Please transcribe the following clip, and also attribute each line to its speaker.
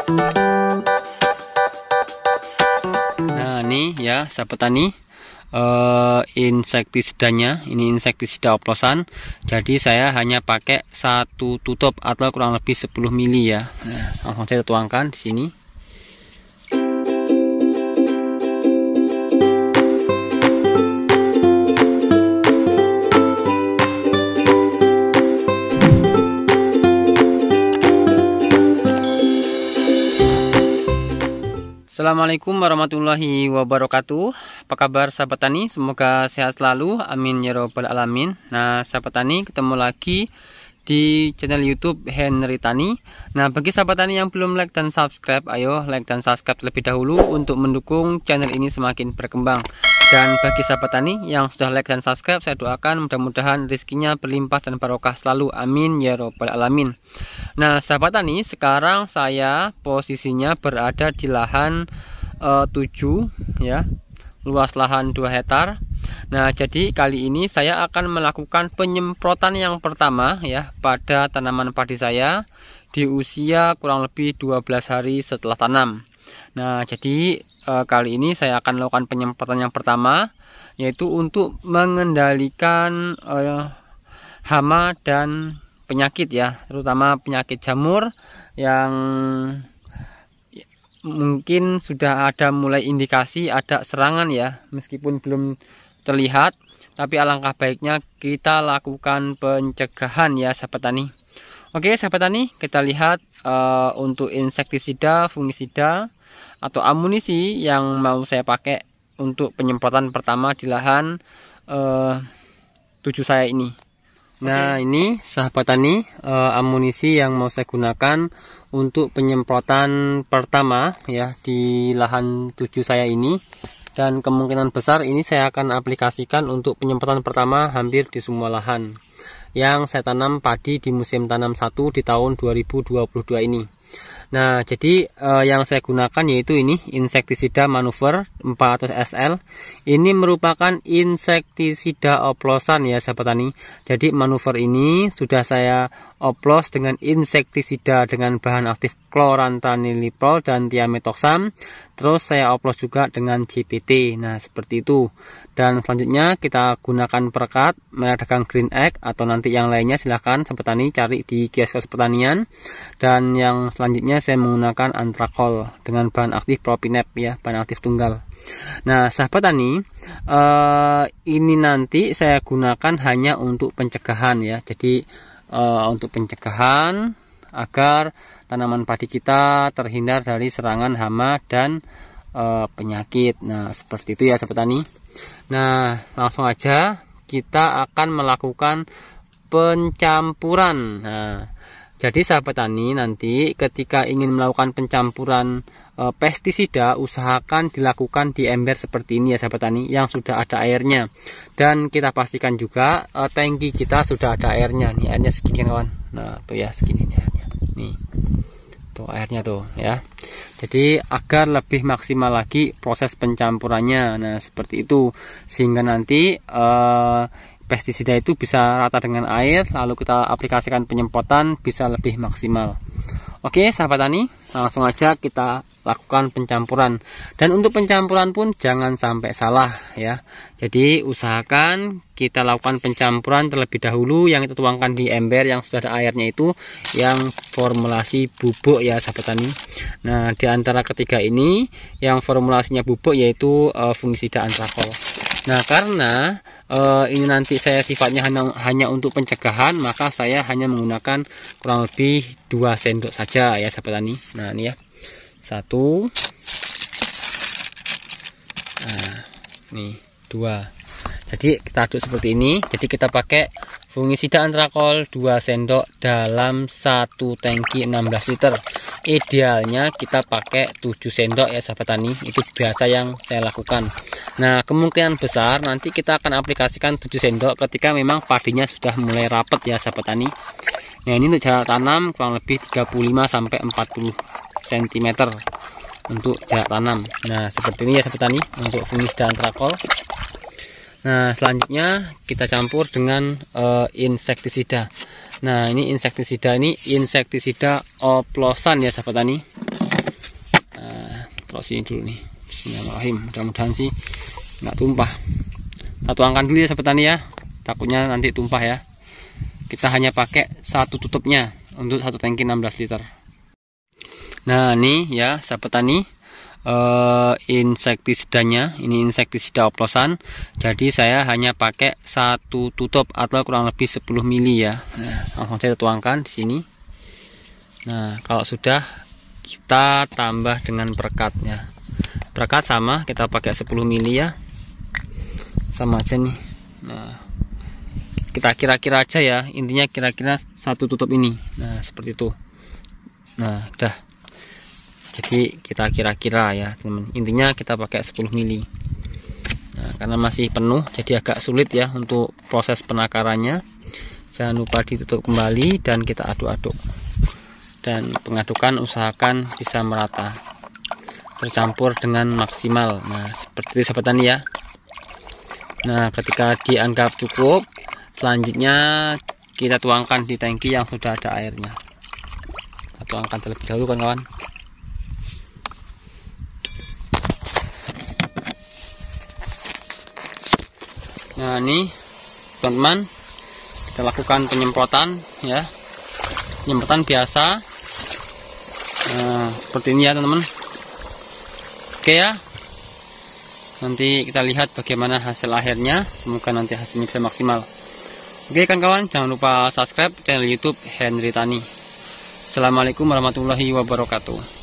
Speaker 1: Nah ini ya sahabat tani, insektisidanya ini insektisida oplosan. Jadi saya hanya pakai satu tutup atau kurang lebih 10 mili ya. Nah, langsung saya tuangkan di sini. Assalamualaikum warahmatullahi wabarakatuh. Apa kabar sahabat tani? Semoga sehat selalu, amin ya robbal alamin. Nah sahabat tani, ketemu lagi di channel YouTube Henry Tani. Nah bagi sahabat tani yang belum like dan subscribe, ayo like dan subscribe terlebih dahulu untuk mendukung channel ini semakin berkembang. Dan bagi sahabat tani yang sudah like dan subscribe, saya doakan mudah-mudahan rezekinya berlimpah dan barokah selalu, amin ya robbal alamin. Nah sahabat tani, sekarang saya posisinya berada di lahan 7 ya, luas lahan 2 hektar. Nah jadi kali ini saya akan melakukan penyemprotan yang pertama ya pada tanaman padi saya di usia kurang lebih 12 hari setelah tanam. Nah jadi kali ini saya akan melakukan penyemprotan yang pertama, yaitu untuk mengendalikan hama dan penyakit ya, terutama penyakit jamur yang mungkin sudah ada mulai indikasi ada serangan ya, meskipun belum terlihat, tapi alangkah baiknya kita lakukan pencegahan ya sahabat tani. Oke sahabat tani, kita lihat untuk insektisida, fungisida atau amunisi yang mau saya pakai untuk penyemprotan pertama di lahan 7 saya ini. Nah ini sahabat tani, amunisi yang mau saya gunakan untuk penyemprotan pertama ya di lahan 7 saya ini, dan kemungkinan besar ini saya akan aplikasikan untuk penyemprotan pertama hampir di semua lahan yang saya tanam padi di musim tanam 1 di tahun 2022 ini. Nah jadi yang saya gunakan yaitu ini insektisida manuver 400 SL. Ini merupakan insektisida oplosan ya sahabat tani. Jadi manuver ini sudah saya oplos dengan insektisida dengan bahan aktif chlorantraniliprol dan thiamethoxam. Terus saya oplos juga dengan CPT. Nah seperti itu. Dan selanjutnya kita gunakan perekat merek dagang Green Egg, atau nanti yang lainnya silahkan sahabat tani cari di kios-kios pertanian. Dan yang selanjutnya saya menggunakan antrakol dengan bahan aktif propinep ya, bahan aktif tunggal. Nah sahabat tani, ini nanti saya gunakan hanya untuk pencegahan ya. Jadi untuk pencegahan agar tanaman padi kita terhindar dari serangan hama dan penyakit. Nah seperti itu ya sahabat tani. Nah langsung aja kita akan melakukan pencampuran. Nah jadi sahabat tani, nanti ketika ingin melakukan pencampuran pestisida, usahakan dilakukan di ember seperti ini ya sahabat tani, yang sudah ada airnya. Dan kita pastikan juga tangki kita sudah ada airnya. Nih airnya segini kawan. Nah tuh ya segini airnya. Nih tuh airnya tuh ya. Jadi agar lebih maksimal lagi proses pencampurannya. Nah seperti itu, sehingga nanti pestisida itu bisa rata dengan air, lalu kita aplikasikan penyemprotan bisa lebih maksimal. Oke sahabat tani, langsung aja kita lakukan pencampuran. Dan untuk pencampuran pun jangan sampai salah ya. Jadi usahakan kita lakukan pencampuran terlebih dahulu yang kita tuangkan di ember yang sudah ada airnya itu, yang formulasi bubuk ya sahabat tani. Nah di antara ketiga ini yang formulasinya bubuk yaitu fungisida antrakol. Nah karena ini nanti saya sifatnya hanya untuk pencegahan, maka saya hanya menggunakan kurang lebih 2 sendok saja ya sahabat tani. Nah ini ya 1, nah nih 2. Jadi kita aduk seperti ini. Jadi kita pakai fungisida antrakol 2 sendok dalam 1 tangki 16 liter. Idealnya kita pakai 7 sendok ya sahabat tani. Itu biasa yang saya lakukan. Nah kemungkinan besar nanti kita akan aplikasikan 7 sendok ketika memang padinya sudah mulai rapet ya sahabat tani. Nah ini untuk jarak tanam kurang lebih 35 sampai 40 cm untuk jarak tanam. Nah seperti ini ya sahabat tani untuk fungisida antrakol. Nah selanjutnya kita campur dengan insektisida. Nah ini insektisida oplosan ya sahabat tani. taruh sini dulu nih. Bismillahirrahmanirrahim. Mudah-mudahan sih nggak tumpah. Kita tuangkan dulu ya sahabat tani ya, takutnya nanti tumpah ya. Kita hanya pakai satu tutupnya untuk satu tangki 16 liter. Nah ini ya sahabat tani, insektisidanya ini insektisida oplosan. Jadi saya hanya pakai satu tutup atau kurang lebih 10 mili ya. Nah, langsung saya tuangkan di sini. Nah kalau sudah, kita tambah dengan perekatnya. Perekat sama, kita pakai 10 mili ya, sama aja nih. Nah kita kira-kira aja ya, intinya kira-kira satu tutup ini. Nah seperti itu. Nah udah, jadi kita kira-kira ya teman, intinya kita pakai 10 mili. Nah karena masih penuh jadi agak sulit ya untuk proses penakarannya. Jangan lupa ditutup kembali dan kita aduk-aduk, dan pengadukan usahakan bisa merata, tercampur dengan maksimal. Nah seperti itu sahabat tani ya. Nah ketika dianggap cukup, selanjutnya kita tuangkan di tangki yang sudah ada airnya. Kita tuangkan terlebih dahulu kawan-kawan. Nah ini teman-teman, kita lakukan penyemprotan ya, penyemprotan biasa. Nah seperti ini ya teman-teman. Oke ya, nanti kita lihat bagaimana hasil akhirnya. Semoga nanti hasilnya bisa maksimal. Oke kawan-kawan, jangan lupa subscribe channel YouTube Henry Tani. Assalamualaikum warahmatullahi wabarakatuh.